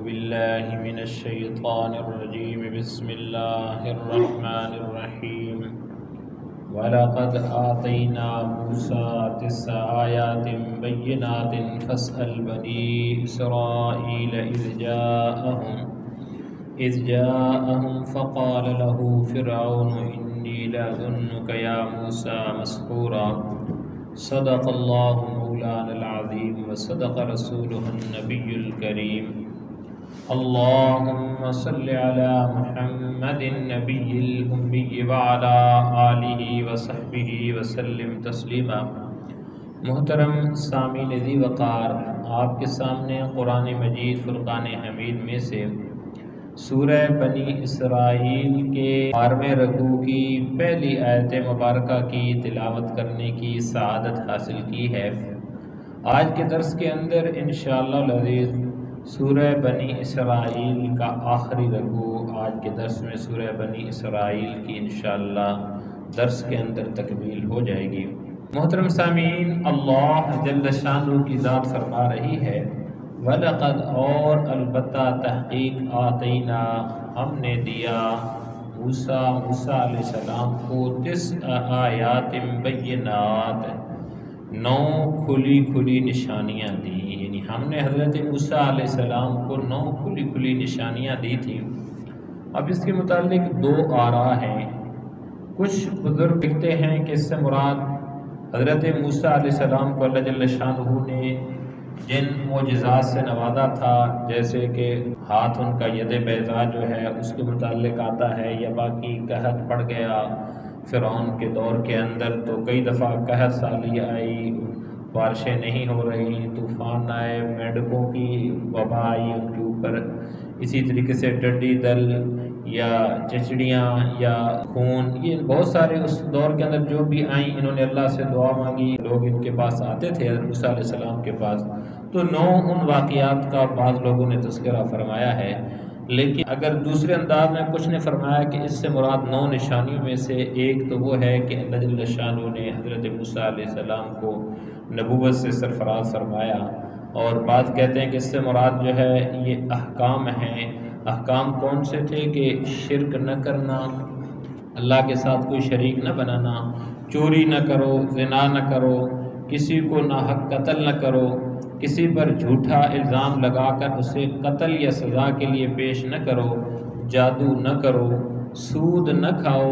بالله من الشيطان الرجيم بسم الله الرحمن الرحيم وَلَقَدْ آتَيْنَا مُوسَى 9 آيَاتٍ بَيِّنَاتٍ فَاسْأَلْ بَنِي إِسْرَائِيلَ إِذْ جَاءَهُمْ فَقَالَ لَهُ فِرْعَوْنُ إِنِّي لَأَظُنُّكَ يَا مُوسَى مَسْحُورًا صدق اللہ مولانا العظیم وصدق رسولہ النبی الکریم اللہم صل علی محمد النبی الأمی وعلی آلہ وصحبہ وسلم تسلیما۔ محترم سامعین ذی وقار، آپ کے سامنے قرآن مجید فرقان حمید میں سے سورہ بنی اسرائیل کے 12ویں رکوع کی پہلی آیت مبارکہ کی تلاوت کرنے کی سعادت حاصل کی ہے۔ آج کے درس کے اندر انشاءاللہ العزیز سورہ بنی اسرائیل کا آخری رکوع آج کے درس میں سورہ بنی اسرائیل کی انشاءاللہ درس کے اندر تکمیل ہو جائے گی۔ محترم سامعین، اللہ جل شانہ کی ذات فرما رہی ہے وَلَقَدْ اور البتہ تحقیق آتینا ہم نے دیا موسیٰ علیہ السلام کو 9 آیات بینات 9 کھلی نشانیاں دی، یعنی ہم نے حضرت موسیٰ علیہ السلام کو 9 کھلی نشانیاں دی تھی۔ اب اس کے متعلق 2 آراء ہیں۔ کچھ بزرگ لکھتے ہیں کہ اس سے مراد حضرت موسیٰ علیہ السلام کو اللہ جل شانہ نے جن معجزات سے نوازا تھا، جیسے کہ ہاتھ ان کا ید بیضا جو ہے اس کے متعلق آتا ہے، یا باقی قحط پڑ گیا فرعون کے دور کے اندر، تو کئی دفعہ قحط سالی آئی، بارشیں نہیں ہو رہی، طوفان آئے، مینڈکوں کی وبا آئی ان کے اوپر، اسی طریقے سے ٹڈی دل یا چچڑیاں یا خون، یہ بہت سارے اس دور کے اندر جو بھی آئیں، انہوں نے اللہ سے دعا مانگی، لوگ ان کے پاس آتے تھے حضرت موسیٰ علیہ السلام کے پاس، تو 9 ان واقعات کا بعض لوگوں نے تذکرہ فرمایا ہے۔ لیکن اگر دوسرے انداز میں کچھ نے فرمایا کہ اس سے مراد 9 نشانیوں میں سے ایک تو وہ ہے کہ اللہ جل شانہ نے حضرت موسیٰ علیہ السلام کو نبوت سے سرفراز فرمایا، اور بعض کہتے ہیں کہ اس سے مراد جو ہے یہ احکام ہیں۔ احکام کون سے تھے؟ کہ شرک نہ کرنا، اللہ کے ساتھ کوئی شریک نہ بنانا، چوری نہ کرو، زنا نہ کرو، کسی کو ناحق قتل نہ کرو، کسی پر جھوٹا الزام لگا کر اسے قتل یا سزا کے لیے پیش نہ کرو، جادو نہ کرو، سود نہ کھاؤ،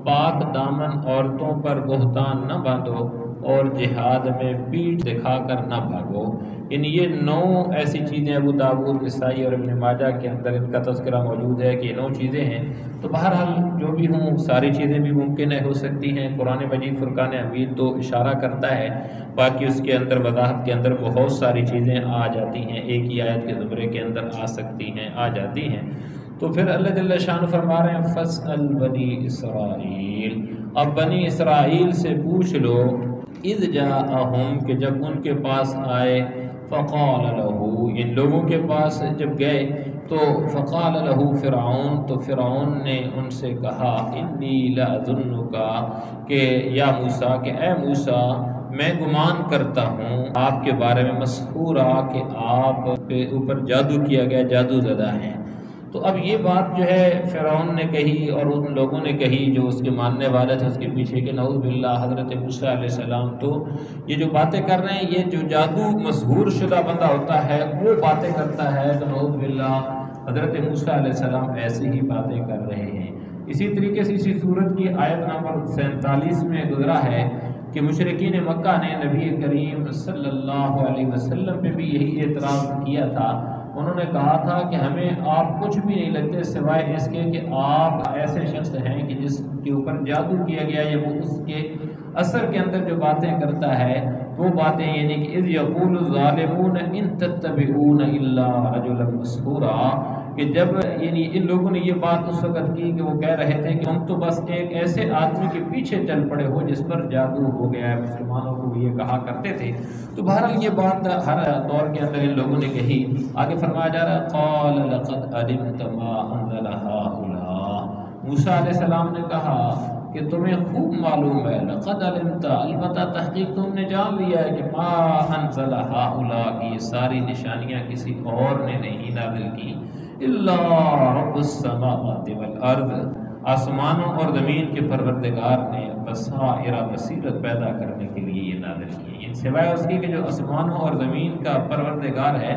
پاک دامن عورتوں پر بہتان نہ باندھو، اور جہاد میں پیٹھ دکھا کر نہ بھاگو۔ یعنی یہ 9 ایسی چیزیں ابو داؤد، نسائی اور ابن ماجہ کے اندر ان کا تذکرہ موجود ہے کہ یہ 9 چیزیں ہیں۔ تو بہرحال جو بھی ہوں، ساری چیزیں بھی ممکن ہے ہو سکتی ہیں۔ قرآن مجید فرقان حمید تو اشارہ کرتا ہے، باقی اس کے اندر وضاحت کے اندر بہت ساری چیزیں آ جاتی ہیں، ایک ہی آیت کے زمرے کے اندر آ سکتی ہیں، آ جاتی ہیں۔ تو پھر اللہ جل شانہ فرما رہے ہیں فَاسْأَلْ بَنِي إِسْرَائِيل، اب بنی اسرائیل سے پوچھ لو، اِذْ جَاءَهُمْ کہ جب ان کے پاس آئے، فَقَالَ لَهُ ان لوگوں کے پاس جب گئے تو فَقَالَ لَهُ فِرْعَوْنُ تو فرعون نے ان سے کہا إِنِّي لَأَظُنُّكَ کہ یا موسیٰ کہ اے موسیٰ میں گمان کرتا ہوں آپ کے بارے میں مسحورا کہ آپ کے اوپر جادو کیا گیا، جادو زدہ ہیں۔ تو اب یہ بات جو ہے فرعون نے کہی اور ان لوگوں نے کہی جو اس کے ماننے والے تھے اس کے پیچھے، کہ نعوذ باللہ حضرت موسیٰ علیہ السلام تو یہ جو باتیں کر رہے ہیں، یہ جو جادو مسحور شدہ بندہ ہوتا ہے وہ باتیں کرتا ہے، تو نعوذ باللہ حضرت موسیٰ علیہ السلام ایسی ہی باتیں کر رہے ہیں۔ اسی طریقے سے اسی سورت کی آیت نمبر 47 میں گزرا ہے کہ مشرکین مکہ نے نبی کریم صلی اللہ علیہ وسلم پہ بھی یہی اعتراض کیا تھا۔ انہوں نے کہا تھا کہ ہمیں آپ کچھ بھی نہیں لگتے سوائے اس کے کہ آپ ایسے شخص ہیں کہ جس کے اوپر جادو کیا گیا ہے، وہ اس کے اثر کے اندر جو باتیں کرتا ہے وہ باتیں، یعنی کہ اذ یقول الظالمون ان تتبعون الا رجلا مسحورا، کہ جب یعنی ان لوگوں نے یہ بات اس وقت کی کہ وہ کہہ رہے تھے کہ ہم تو بس ایک ایسے آدمی کے پیچھے چل پڑے ہو جس پر جادو ہو گیا ہے، مسلمانوں کو یہ کہا کرتے تھے۔ تو بہرحال یہ بات ہر دور کے اندر ان لوگوں نے کہی۔ آگے فرمایا جا رہا ہے قال لقد علمت ما انزل هؤلاء، موسیٰ علیہ السلام نے کہا کہ تمہیں خوب معلوم ہے، لقد علمت، البتہ تحقیق تم نے جان لیا ہے کہ ما انزل ہؤلاء، کی یہ ساری نشانیاں کسی اور نے نہیں نازل کی، الا رب السماوات والارض، آسمانوں اور زمین کے پروردگار نے بصائر، بصیرت پیدا کرنے کے لیے یہ نازل کی ہے، سوائے اس کی کہ جو آسمانوں اور زمین کا پروردگار ہے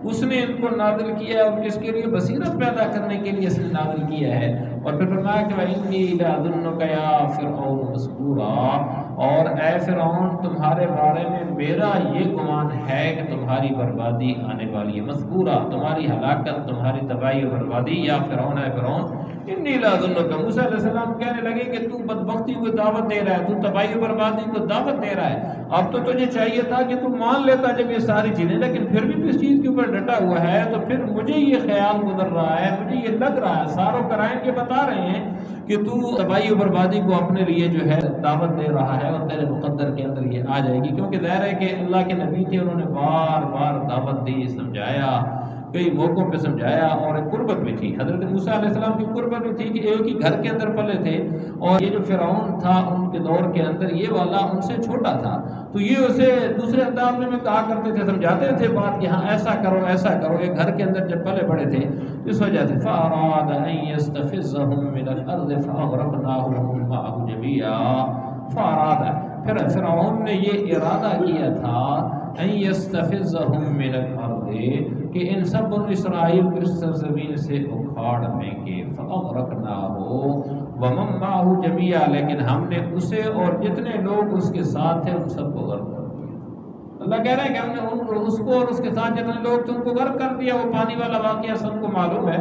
اس نے ان کو نازل کیا ہے، اور کس کے لیے؟ بصیرت پیدا کرنے کے لیے اس نے نازل کیا ہے۔ اور پھر فرمایا کہ وَإِنِّي لَأَظُنُّكَ يَا فِرْعَوْنُ مَثْبُورًا، اور اے فرعون تمہارے بارے میں میرا یہ گمان ہے کہ تمہاری بربادی آنے والی ہے، مذکورہ، تمہاری ہلاکت، تمہاری تباہی و بربادی، یا فرعون، اے فرعون انی لَأَظُنُّكَ، موسیٰ علیہ السلام کہنے لگے کہ تو بدبختی کو دعوت دے رہا ہے، تو تباہی و بربادی کو دعوت دے رہا ہے، اب تو تجھے چاہیے تھا کہ تو مان لیتا جب یہ ساری چیزیں، لیکن پھر بھی اس چیز کے اوپر ڈٹا ہوا ہے، تو پھر مجھے یہ خیال گزر رہا ہے، مجھے یہ لگ رہا ہے، ساروں قرائن یہ بتا رہے ہیں کہ تو تباہی و بربادی کو اپنے لیے جو ہے دعوت دے رہا ہے، اور تیرے مقدر کے اندر یہ آ جائے گی، کیونکہ ظاہر ہے کہ اللہ کے نبی تھے، انہوں نے بار بار دعوت دی، سمجھایا، کئی موقعوں پہ سمجھایا، اور ایک قربت بھی تھی، حضرت موسیٰ علیہ السلام کی قربت بھی تھی کہ ایک ہی گھر کے اندر پلے تھے، اور یہ جو فرعون تھا ان کے دور کے اندر یہ والا ان سے چھوٹا تھا، تو یہ اسے دوسرے انداز میں کہا کرتے تھے، سمجھاتے تھے بات کہ ہاں ایسا کرو ایسا کرو، ایک گھر کے اندر جب پلے بڑے تھے، اس وجہ سے فَأَرَادَ أَن يَسْتَفِزَّهُم مِّنَ الْأَرْضِ فَأَغْرَقْنَاهُ وَهُمْ مَعَهُ جَمِيعًا، فَأَرَادَ، پھر فرعون نے یہ ارادہ کیا تھا ان يستفزهم من الارض، کہ ان سب بنو اسرائیل کو اس سرزمین سے اکھاڑ دیں گے، فاغرقناہ ومن معه جميعا، لیکن ہم نے اسے اور جتنے لوگ اس کے ساتھ تھے ان سب کو غرق کر دیا۔ اللہ کہہ رہا ہے کہ ہم نے اس کو اور اس کے ساتھ جتنے لوگ تھے ان کو غرق کر دیا۔ وہ پانی والا واقعہ سب کو معلوم ہے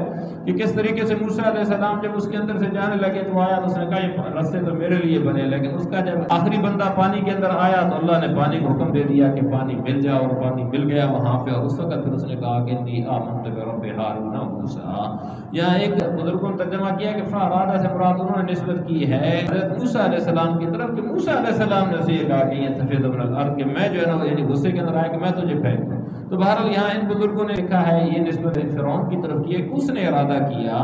کہ کس طریقے سے موسیٰ علیہ السلام جب اس کے اندر سے جانے لگے تو آیا تو اس نے کہا یہ رستے تو میرے لیے بنے، لیکن اس کا جب آخری بندہ پانی کے اندر آیا تو اللہ نے پانی کو حکم دے دیا کہ پانی مل جا، اور پانی مل گیا وہاں پہ، اور اس وقت پھر اس نے کہا کہ انی آمنت برب ہارون و موسیٰ۔ یہاں ایک بزرگوں نے ترجمہ کیا کہ فارادہ سے مراد انہوں نے نسبت کی ہے حضرت موسیٰ علیہ السلام کی طرف، کہ موسیٰ علیہ السلام نے اسے یہ کہا کہ یہ سفید من الارض، کہ میں جو ہے نا یعنی غصے کے اندر آیا کہ میں تجھے پھینک دوں۔ تو بہرحال یہاں ان بزرگوں نے لکھا ہے یہ نسبت فرعون کی طرف کی ہے کہ اس نے ارادہ کیا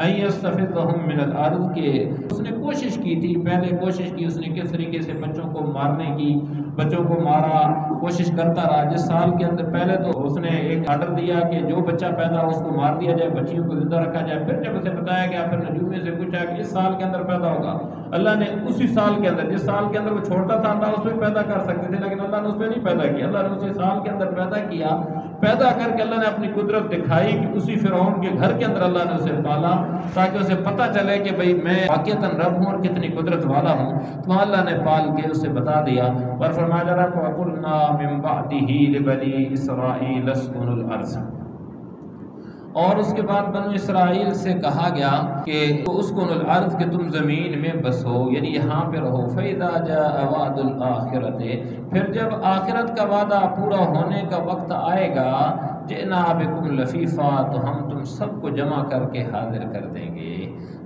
ان یستفزہم من الارض، کہ اس نے کوشش کی تھی، پہلے کوشش کی اس نے کس طریقے سے بچوں کو مارنے کی، بچوں کو مارا، کوشش کرتا رہا۔ جس سال کے اندر پہلے تو اس نے ایک آرڈر دیا کہ جو بچہ پیدا ہو اس کو مار دیا جائے، بچیوں کو زندہ رکھا جائے، پھر جب اسے بتایا گیا، پھر نجومی سے پوچھا کہ اس سال کے اندر پیدا ہوگا، اللہ نے اسی سال کے اندر، جس سال کے اندر وہ چھوڑتا تھا اللہ اس میں پیدا کر سکتے تھے، لیکن اللہ نے اس میں نہیں پیدا کیا، اللہ نے اسی سال کے اندر پیدا کیا، پیدا کر کے اللہ نے اپنی قدرت دکھائی کہ اسی فرعون کے گھر کے اندر اللہ نے اسے پالا، تاکہ اسے پتہ چلے کہ بھئی میں واقعتاً رب ہوں اور کتنی قدرت والا ہوں۔ تو اللہ نے پال کے اسے بتا دیا، اور فرمایا جا رہا کہ وَقُلْنَا مِن بَعْدِهِ لِبَنِي إِسْرَائِيلَ اسْكُنُوا الْأَرْضَ، اور اس کے بعد بنو اسرائیل سے کہا گیا کہ اسکن الارض، کہ تم زمین میں بسو، یعنی یہاں پہ رہو۔ فَإِذَا جَاءَ وَعْدُ الْآخِرَةِ، پھر جب آخرت کا وعدہ پورا ہونے کا وقت آئے گا، جئنا بکم لفیفا، تو ہم تم سب کو جمع کر کے حاضر کر دیں گے۔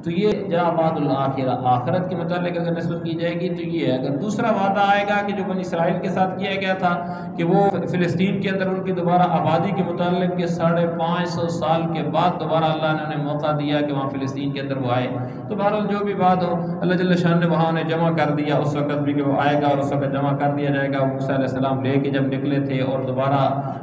تو یہ جا وعد الآخرہ، آخرت کے متعلق اگر نسبت کی جائے گی تو یہ ہے۔ اگر دوسرا وعدہ آئے گا کہ جو بنی اسرائیل کے ساتھ کیا گیا تھا کہ وہ فلسطین کے اندر ان کی دوبارہ آبادی کے متعلق کہ 550 سال کے بعد دوبارہ اللہ نے انہیں موقع دیا کہ وہاں فلسطین کے اندر وہ آئے، تو بہرحال جو بھی بات ہو اللہ جل شان نے وہاں انہیں جمع کر دیا، اس وقت بھی کہ وہ آئے گا اور اس وقت جمع کر دیا جائے گا۔ موسیٰ علیہ السلام لے کے جب نکلے تھے اور دوبارہ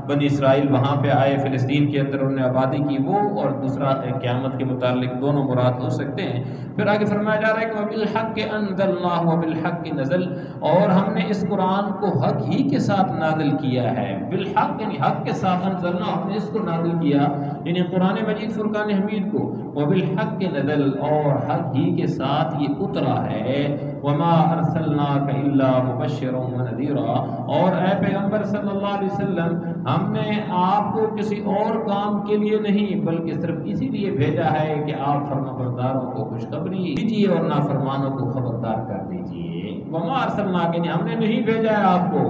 بنی اسرائیل وہاں پہ آئے فلسطین کے اندر، انہوں نے آبادی کی، وہ اور دوسرا قیامت کے متعلق دونوں مراد ہو سکتے ہیں۔ پھر آگے فرمایا جا رہا ہے کہ وَبِالْحَقِّ أَنزَلْنَاهُ وَبِالْحَقِّ نَزَلَ، اور ہم نے اس قرآن کو حق ہی کے ساتھ نازل کیا ہے۔ بالحق یعنی حق کے ساتھ، انزلنا ہم نے اس کو نازل کیا، یعنی قرآن مجید فرقان حمید کو، وَبِالْحَقِّ نَزَلَ، اور حق ہی کے ساتھ یہ اترا ہے۔ وَمَا أَرْسَلْنَاكَ إِلَّا مُبَشِّرًا وَنَذِيرًا، اور اے پیغمبر صلی اللہ علیہ وسلم ہم نے آپ کو کسی اور کام کے لیے نہیں بلکہ صرف اسی لیے بھیجا ہے کہ آپ فرمانبرداروں کو خوشخبری دیجیے اور نافرمانوں کو خبردار کر دیجیے۔ وَمَا أَرْسَلْنَاكَ، ہم نے نہیں بھیجا ہے آپ کو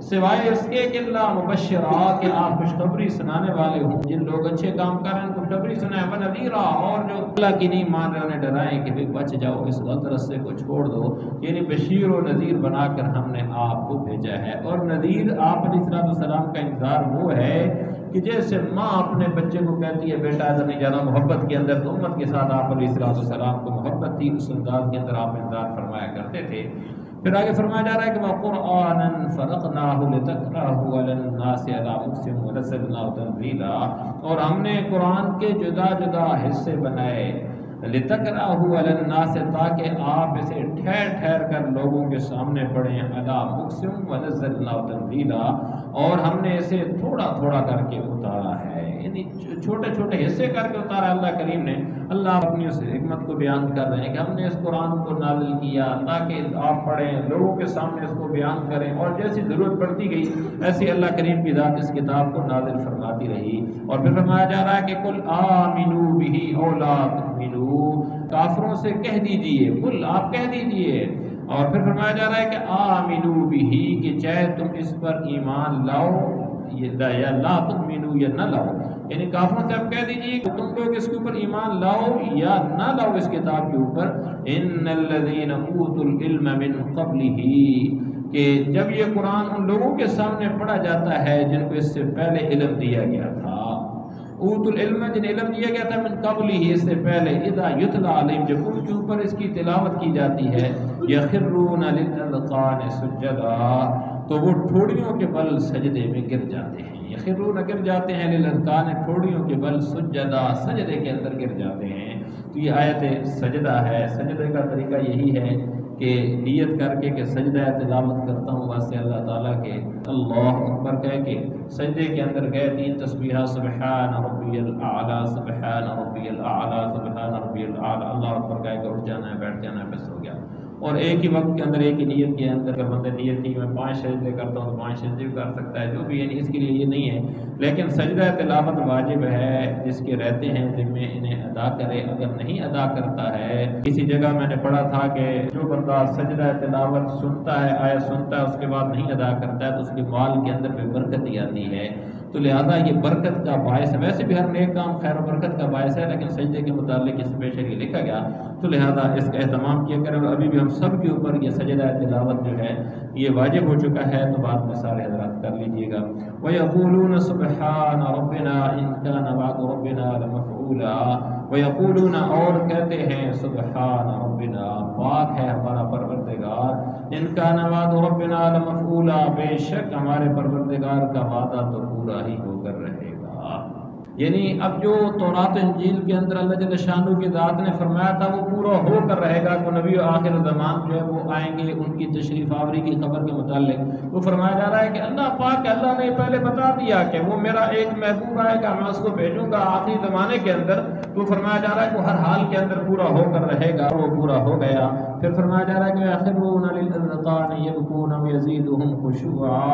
سوائے اس کے کہ اللہ مبشرا کہ آپ خوشخبری سنانے والے ہوں، جن لوگ اچھے کام کر رہے ہیں خوشخبری سنائیں، ونذیرا اور جو اللہ کی نہیں مان رہے انہیں ڈرائیں کہ بچ جاؤ، اس غلط راستے کو چھوڑ دو۔ یعنی بشیر و نذیر بنا کر ہم نے آپ کو بھیجا ہے۔ اور نذیر آپ علیہ السلام کا انذار وہ ہے کہ جیسے ماں اپنے بچے کو کہتی ہے بیٹا ادھر نہیں جانا محبت کے اندر، تو امت کے ساتھ آپ علیہ السلام کو محبت تھی، اس انداز کے اندر آپ انذار فرمایا کرتے تھے۔ پھر آگے فرمایا جا رہا ہے کہ وَقُرْآنًا فَرَقْنَاهُ لِتَقْرَأَهُ عَلَى النَّاسِ عَلَىٰ مُكْثٍ وَنَزَّلْنَاهُ تَنزِيلًا، اور ہم نے قرآن کے جدا جدا حصے بنائے، لِتَقْرَأَهُ عَلَى النَّاسِ تاکہ آپ اسے ٹھہر ٹھہر کر لوگوں کے سامنے پڑھیں، عَلَىٰ مُكْثٍ وَنَزَّلْنَاهُ تَنزِيلًا، اور ہم نے اسے تھوڑا تھوڑا کر کے اتارا ہے، یعنی چھوٹے چھوٹے حصے کر کے اتارا اللہ کریم نے۔ اللہ اپنی اس حکمت کو بیان کر رہے ہیں کہ ہم نے اس قرآن کو نازل کیا تاکہ آپ پڑھیں، لوگوں کے سامنے اس کو بیان کریں، اور جیسی ضرورت پڑتی گئی ایسی اللہ کریم کی ذات اس کتاب کو نازل فرماتی رہی۔ اور پھر فرمایا جا رہا ہے کہ قل آمنوا بہ او لا تؤمنوا، کافروں سے کہہ دیجئے، قل آپ کہہ دیجئے۔ اور پھر فرمایا جا رہا ہے کہ آمنوا بہ، کہ چاہے تم اس پر ایمان لاؤ یا لا تؤمنوا یا نہ لاؤ، یعنی کافروں سے آپ کہہ دیجئے کہ تم لوگ اس کے اوپر ایمان لاؤ یا نہ لاؤ اس کتاب کے اوپر، ان الذین اوتوا العلم من قبلہ، کہ جب یہ قرآن ان لوگوں کے سامنے پڑھا جاتا ہے جن کو اس سے پہلے علم دیا گیا تھا، اوت العلم جن علم دیا گیا تھا، من قبل ہی اس سے پہلے، اذا یتلا علیہم جب ان کے اوپر اس کی تلاوت کی جاتی ہے، یخرون للاذقان سجدا، تو وہ ٹھوڑیوں کے بل سجدے میں گر جاتے ہیں، یخرون گر جاتے ہیں، للاذقان ٹھوڑیوں کے بل سجدا سجدے کے اندر گر جاتے ہیں۔ تو یہ آیت سجدہ ہے۔ سجدے کا طریقہ یہی ہے کہ نیت کر کے کہ سجدہ تلاوت کرتا ہوں واسطے اللہ تعالیٰ کے، اللہ اکبر کہہ کے سجدے کے اندر گئے 3 تسبیحہ، سبحان ربی الاعلیٰ، سبحان ربی الاعلیٰ، سبحان ربی الاعلیٰ، اللہ اکبر کہہ کے اٹھ جانا ہے، بیٹھ جانا ہے، بس ہو گیا۔ اور ایک ہی وقت کے اندر ایک ہی نیت کے اندر اگر بندے نیت کی میں 5 سجدے کرتا ہوں تو 5 سجدے بھی کر سکتا ہے، جو بھی، یعنی اس کے لیے یہ نہیں ہے، لیکن سجدہ تلاوت واجب ہے، جس کے رہتے ہیں ذمے انہیں ادا کرے، اگر نہیں ادا کرتا ہے، کسی جگہ میں نے پڑھا تھا کہ جو بندہ سجدہ تلاوت سنتا ہے، آیت سنتا ہے، اس کے بعد نہیں ادا کرتا ہے تو اس کے مال کے اندر بے برکتی آتی ہے، تو لہذا یہ برکت کا باعث ہے۔ ویسے بھی ہر نیک کام خیر و برکت کا باعث ہے، لیکن سجدے کے متعلق اسپیشلی لکھا گیا، تو لہذا اس کا اہتمام کیا کریں۔ اور ابھی بھی ہم سب کے اوپر یہ سجدہ تلاوت جو ہے یہ واجب ہو چکا ہے، تو بعد میں سارے حضرات کر لیجئے گا۔ وَيَقُولُونَ سُبْحَانَ رَبِّنَا إِن كَانَ وَعْدُ رَبِّنَا لَمَفْعُولًا، وَيَقُولُونَ اور کہتے ہیں سبحان ربنا، پاک ہے ہمارا پروردگار، ان كَانَ وَعْدُ رَبِّنَا لَمَفْعُولًا، بے شک ہمارے پروردگار کا وعدہ تو پورا ہی ہو کر رہے گا۔ یعنی اب جو تورات و انجیل کے اندر اللہ جل شانہ کی ذات نے فرمایا تھا وہ پورا ہو کر رہے گا، کہ نبی آخر زمان جو ہے وہ آئیں گے، ان کی تشریف آوری کی خبر کے متعلق وہ فرمایا جا رہا ہے کہ اللہ پاک، اللہ نے پہلے بتا دیا کہ وہ میرا ایک محبوب آئے گا، میں اس کو بھیجوں گا آخری زمانے کے اندر، تو فرمایا جا رہا ہے کہ وہ ہر حال کے اندر پورا ہو کر رہے گا، وہ پورا ہو گیا۔ پھر فرمایا جا رہا ہے کہ يَخِرُّونَ لِلْأَذْقَانِ يَبْكُونَ وَيَزِيدُهُمْ خُشُوعًا،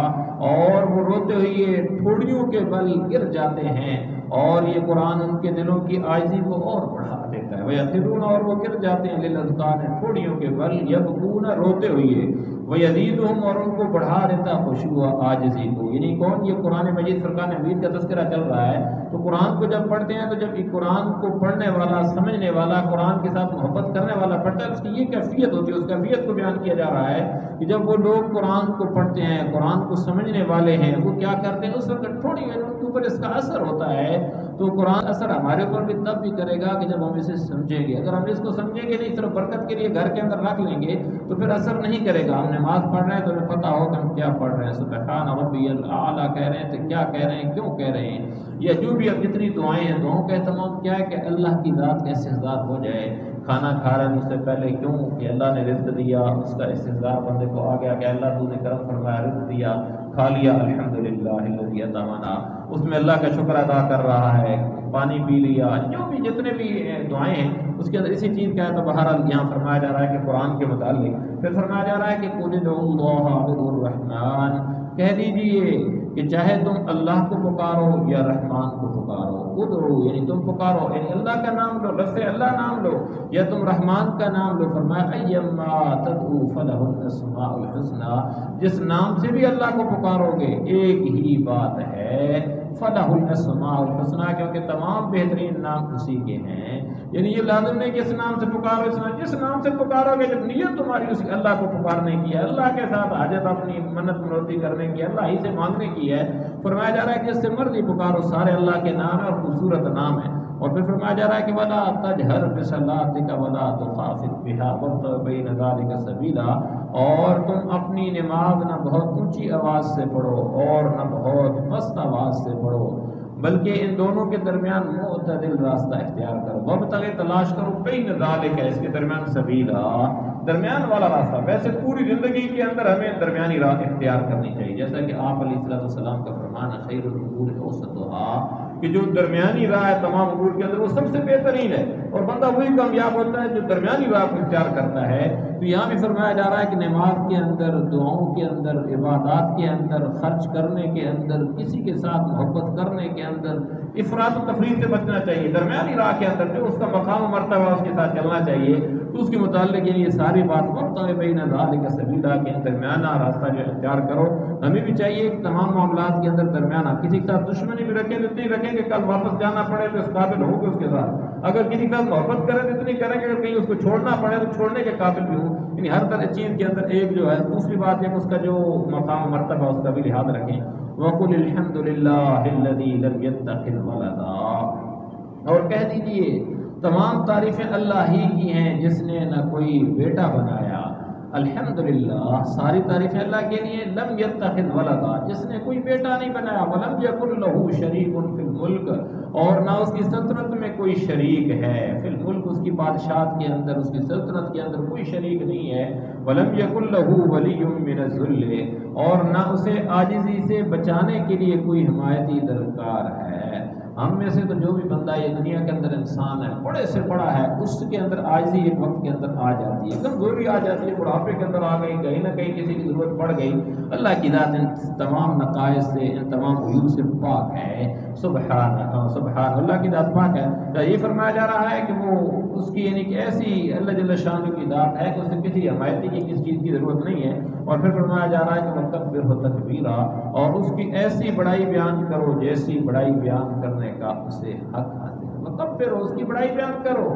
اور وہ روتے ہوئے ٹھوڑیوں کے بل گر جاتے ہیں، اور یہ قرآن ان کے دلوں کی عاجزی کو اور بڑھا دیتا ہے۔ وَيَخِرُّونَ اور وہ گر جاتے ہیں، لِلْأَذْقَانِ ٹھوڑیوں کے بل، يَبْكُونَ روتے ہوئے، وَيَزِيدُهُمْ اور ان کو بڑھا دیتا خشوع عاجزی کو، یعنی کون؟ یہ قرآن مجید فرقان حمید کا تذکرہ چل رہا ہے، تو قرآن کو جب پڑھتے ہیں تو جب قرآن کو پڑھنے والا، سمجھنے والا، قرآن کے ساتھ محبت کرنے والا پڑھتا ہے، اس کی یہ کیفیت ہوتی ہے، اس کیفیت کو بیان کیا جا رہا ہے کہ جب وہ لوگ قرآن کو پڑھتے ہیں، قرآن کو سمجھنے والے ہیں، وہ کیا کرتے ہیں، اس وقت تھوڑی ان کے اوپر اس کا اثر ہوتا ہے، تو قرآن اثر ہمارے اوپر بھی تب بھی کرے گا کہ جب ہم اسے سمجھیں گے۔ اگر ہم اس کو سمجھیں گے نہیں، صرف برکت کے لیے گھر کے اندر رکھ لیں گے تو پھر اثر نہیں کرے گا۔ ہم نماز پڑھ رہے ہیں تو ہمیں پتہ ہو کہ ہم کیا پڑھ رہے ہیں، سبحان ربی الاعلیٰ کہہ رہے ہیں تو کیا کہہ رہے ہیں، کیوں کہہ رہے ہیں، یا جو بھی اب جتنی دعائیں ہیں، دعاؤں کا اہتمام کیا ہے کہ اللہ کی ذات کا استحضار ہو جائے۔ کھانا کھا رہے ہیں اس سے پہلے کیوں کہ اللہ نے رزق دیا، اس کا استحضار بندے کو آ گیا کہ اللہ تو نے کرم فرمایا، رزق دیا، کھا لیا، الحمدللہ الذی اطعمنا، اس میں اللہ کا شکر ادا کر رہا ہے، پانی پی لیا، جو بھی جتنے بھی دعائیں ہیں اس کے اندر اسی چیز کا ہے۔ تو بہرحال یہاں فرمایا جا رہا ہے کہ قرآن کے متعلق پھر فرمایا جا رہا ہے کہ قُلِ ادْعُوا اللَّهَ اَوِ ادْعُوا الرَّحْمَٰنَ، کہہ دیجئے کہ چاہے تم اللہ کو پکارو یا رحمان کو پکارو، ادعو یعنی تم پکارو یعنی اللہ کا نام لو، لفظ اللہ نام لو یا تم رحمان کا نام لو، فرمایا ایما تدعو فلہ الاسماء الحسنی، جس نام سے بھی اللہ کو پکارو گے ایک ہی بات ہے، فلہ الاسماء الحسنی، کیونکہ تمام بہترین نام اسی کے ہیں۔ یعنی یہ لازم نہیں کہ اس نام سے پکارو، جس نام سے پکارو گے، جب نیت تمہاری اس اللہ کو پکارنے کی ہے، اللہ کے ساتھ حاجت اپنی منت منوتی کرنے کی ہے، اللہ ہی سے مانگنے کی ہے، فرمایا جا رہا ہے کہ اس سے مرضی پکارو، سارے اللہ کے نام ہے اور خوبصورت نام ہے۔ اور پھر فرمایا جا رہا ہے کہ وَلَا تَجْهَرْ بِصَلَاتِكَ وَلَا تُخَافِتْ بِهَا وَابْتَغِ بَيْنَ ذَلِكَ سَبِيلًا، اور تم اپنی نماز نہ بہت اونچی آواز سے پڑھو اور نہ بہت پست آواز سے پڑھو، بلکہ ان دونوں کے درمیان معتدل راستہ اختیار کرو، وابتغ تلاش کرو، بین ذالک اس کے درمیان سبیلا، درمیان والا راستہ۔ ویسے پوری زندگی کے اندر ہمیں درمیانی راہ اختیار کرنی چاہیے، جیسا کہ آپ علیہ السلام کا فرمان ہے خیر الامور اوسطها، کہ جو درمیانی راہ ہے تمام امور کے اندر وہ سب سے بہترین ہے، اور بندہ وہی کامیاب ہوتا ہے جو درمیانی راہ کو اختیار کرتا ہے۔ تو یہاں بھی فرمایا جا رہا ہے کہ نماز کے اندر، دعاؤں کے اندر، عبادات کے اندر، خرچ کرنے کے اندر، کسی کے ساتھ محبت کرنے کے اندر افراط و تفریط سے بچنا چاہیے، درمیانی راہ کے اندر جو اس کا مقام و مرتبہ اس کے ساتھ چلنا چاہیے، تو اس کے متعلق یہ ساری بات وابتغ بین ذالک سبیلا کے درمیانہ راستہ جو اختیار کرو۔ ہمیں بھی چاہیے کہ تمام معاملات کے اندر درمیانہ، کسی کے ساتھ دشمنی بھی رکھیں تو اتنی رکھیں کہ کل واپس جانا پڑے تو اس قابل ہو کہ اس کے ساتھ، اگر کسی کے ساتھ محبت کریں تو اتنی کریں کہ اگر کہیں اس کو چھوڑنا پڑے تو چھوڑنے کے قابل بھی ہوں، یعنی ہر طرح چیز کے اندر ایک جو ہے۔ دوسری بات ہے کہ اس کا جو مقام و مرتبہ اس کا بھی لحاظ رکھیں۔ وَقُلِ الْحَمْدُ لِلَّهِ الَّذِي لَمْ يَتَّخِذْ وَلَدًا، اور کہہ دیجئے تمام تعریفیں اللہ ہی کی ہیں جس نے نہ کوئی بیٹا بنایا۔ الحمدللہ، ساری تعریفیں اللہ کے لیے، لم یتخذ ولدا، جس نے کوئی بیٹا نہیں بنایا، ولم یکن لہ شریک فی الملک، اور نہ اس کی سلطنت میں کوئی شریک ہے، فی الملک اس کی بادشاہت کے اندر، اس کی سلطنت کے اندر کوئی شریک نہیں ہے، ولم یکن لہ ولی من الذل، اور نہ اسے عاجزی سے بچانے کے لیے کوئی حمایتی درکار ہے۔ ہم میں سے تو جو بھی بندہ یہ دنیا کے اندر انسان ہے، بڑے سے بڑا ہے، اس کے اندر عاجزی ایک وقت کے اندر آ جاتی ہے، کمزوری آ جاتی ہے، بڑھاپے کے اندر آ گئی، کہیں نہ کہیں کسی کی ضرورت پڑ گئی۔ اللہ کی ذات ان تمام نقائص سے، ان تمام عیوب سے پاک ہے، سبحان سبحان، اللہ کی ذات پاک ہے۔ تو یہ فرمایا جا رہا ہے کہ وہ اس کی یعنی کہ ایسی اللہ جل شانہ کی ذات ہے کہ اسے کسی حمایتی کی کسی چیز کی ضرورت نہیں ہے۔ اور پھر فرمایا جا رہا ہے کہ وَكَبِّرْهُ تَكْبِيرًا، اور اس کی ایسی بڑائی بیان کرو جیسی بڑائی بیان کرنے کا اسے حق حاصل ہے۔ وَكَبِّرْهُ، اس کی بڑائی بیان کرو،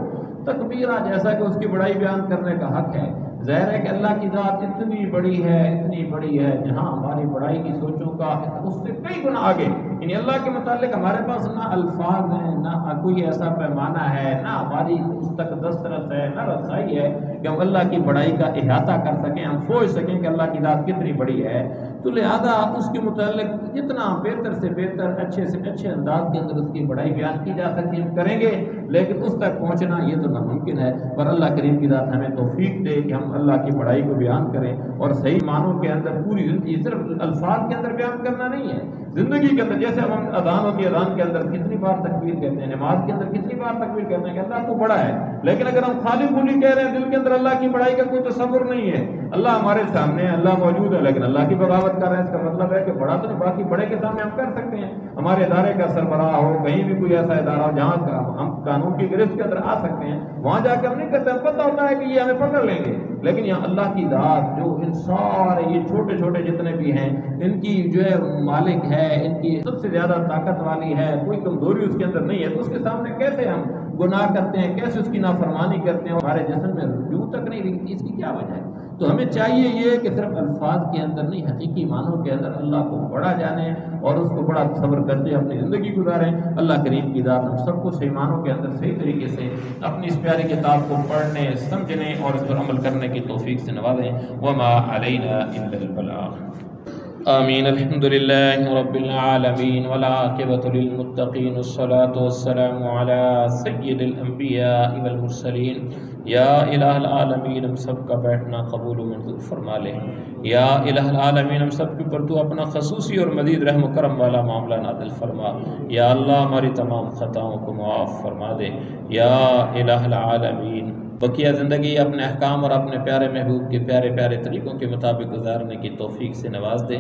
تکبیرہ، جیسا کہ اس کی بڑائی بیان کرنے کا حق ہے۔ ظاہر ہے کہ اللہ کی ذات اتنی بڑی ہے، اتنی بڑی ہے، جہاں ہماری بڑائی کی سوچوں کا اس سے کئی گنا آگے، یعنی اللہ کے متعلق ہمارے پاس نہ الفاظ ہیں، نہ کوئی ایسا پیمانہ ہے، نہ ہماری اس تک دسترس ہے، نہ رسائی ہے کہ ہم اللہ کی بڑائی کا احاطہ کر سکیں، ہم سوچ سکیں کہ اللہ کی ذات کتنی بڑی ہے۔ تو لہذا اس کے متعلق جتنا بہتر سے بہتر، اچھے سے اچھے انداز کے اندر اس کی بڑائی بیان کی جا سکتی ہم کریں گے، لیکن اس تک پہنچنا یہ تو ناممکن ہے۔ پر اللہ کریم کی ذات ہمیں توفیق دے کہ ہم اللہ کی بڑائی کو بیان کریں، اور صحیح معنوں کے اندر پوری زندگی، صرف الفاظ کے اندر بیان کرنا نہیں ہے، زندگی کے اندر۔ جیسے ہم اذان ہوتی ہے، اذان کے اندر کتنی بار تکبیر کہتے ہیں، نماز کے اندر کتنی بار تکبیر کہتے ہیں کہ اللہ تو بڑا ہے، لیکن اگر ہم خالی خالی کہہ رہے ہیں، دل کے اندر اللہ کی بڑائی کا کوئی تصور نہیں ہے، اللہ ہمارے سامنے ہے، اللہ موجود ہے، لیکن اللہ کی بغاوت کر رہے ہیں، اس کا مطلب ہے کہ بڑا تو نہیں، باقی بڑے کے سامنے ہم کر سکتے ہیں۔ ہمارے ادارے کا سربراہ ہو، کہیں بھی کوئی ایسا ادارہ ہو جہاں ہم قانون کی گرفت کے اندر آ سکتے ہیں، وہاں جا کے ہم نہیں کرتے، ہم پتہ ہوتا ہے کہ یہ ہمیں پکڑ لیں گے، لیکن یہاں اللہ کی ذات جو ان سارے یہ چھوٹے چھوٹے جتنے بھی ہیں، ان کی جو ہے مالک ہے، ان کی سب سے زیادہ طاقت والی ہے، کوئی کمزوری اس کے اندر نہیں ہے، تو اس کے سامنے کیسے ہم گناہ کرتے ہیں، کیسے اس کی نافرمانی کرتے ہیں، اور ہمارے جسم میں رجوع تک نہیں رہتی، اس کی کیا وجہ ہے؟ تو ہمیں چاہیے یہ کہ صرف الفاظ کے اندر نہیں، حقیقی معنوں کے اندر اللہ کو بڑا جانیں اور اس کو بڑا تصور کرتے اپنی زندگی گزاریں۔ اللہ کریم کی ذات ہم سب کو صحیح معنوں کے اندر صحیح طریقے سے اپنی اس پیاری کتاب کو پڑھنے، سمجھنے اور اس پر عمل کرنے کی توفیق سے نوازیں۔ وما علینا الا البلاغ۔ آمین۔ الحمد للہ رب العالمین والعاقبۃ للمتقین، والصلاة والسلام علی سید الانبیاء والمرسلین۔ یا الہ العالمین، ہم سب کا بیٹھنا قبول و منظور فرما لے۔ یا الہ العالمین، ہم سب کے اوپر تو اپنا خصوصی اور مزید رحم و کرم والا معاملہ نازل فرما۔ یا اللہ ہماری تمام خطاؤں کو معاف فرما دے۔ یا الہ العالمین۔ بقیہ زندگی اپنے احکام اور اپنے پیارے محبوب کے پیارے پیارے طریقوں کے مطابق گزارنے کی توفیق سے نواز دے۔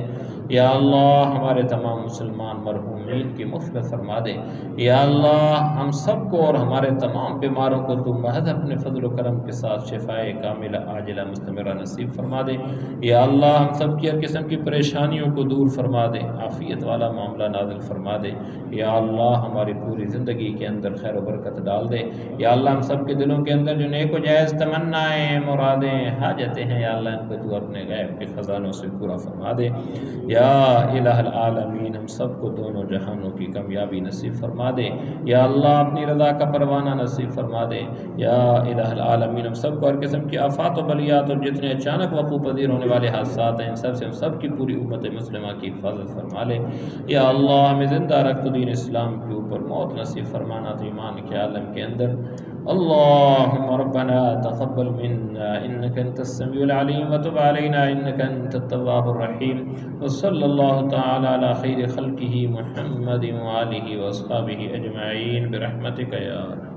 یا اللہ ہمارے تمام مسلمان مرحومین کی مغفرت فرما دے۔ یا اللہ ہم سب کو اور ہمارے تمام بیماروں کو تو محض اپنے فضل و کرم کے ساتھ شفائے کاملہ عاجلہ مستمرہ نصیب فرما دے۔ یا اللہ ہم سب کی ہر قسم کی پریشانیوں کو دور فرما دے، عافیت والا معاملہ نازل فرما دے۔ یا اللہ ہماری پوری زندگی کے اندر خیر و برکت ڈال دے۔ یا اللہ ہم سب کے دلوں کے اندر جو نیک و جائز تمنائیں، مرادیں، حاجتیں ہیں، یا اللہ ان کو تو اپنے غیب کے خزانوں سے پورا فرما دے۔ یا الہ العالمین ہم سب کو دونوں جہانوں کی کامیابی نصیب فرما دے۔ یا اللہ اپنی رضا کا پروانہ نصیب فرما دے۔ یا الہ العالمین ہم سب کو ہر قسم کی آفات و بلیات اور جتنے اچانک وقوع پذیر ہونے والے حادثات ہیں ان سب سے ہم سب کی پوری امت مسلمہ کی حفاظت فرما لے۔ یا اللہ ہمیں زندہ رکھ تو دین اسلام کے اوپر موت نصیب فرمانا تو ایمان کے عالم کے اندر۔ اللهم ربنا تقبل منا إنك أنت السميع العليم وتب علينا إنك أنت التواب الرحيم وصلى الله تعالى على خير خلقه محمد وآله وأصحابه أجمعين برحمتك يا رب.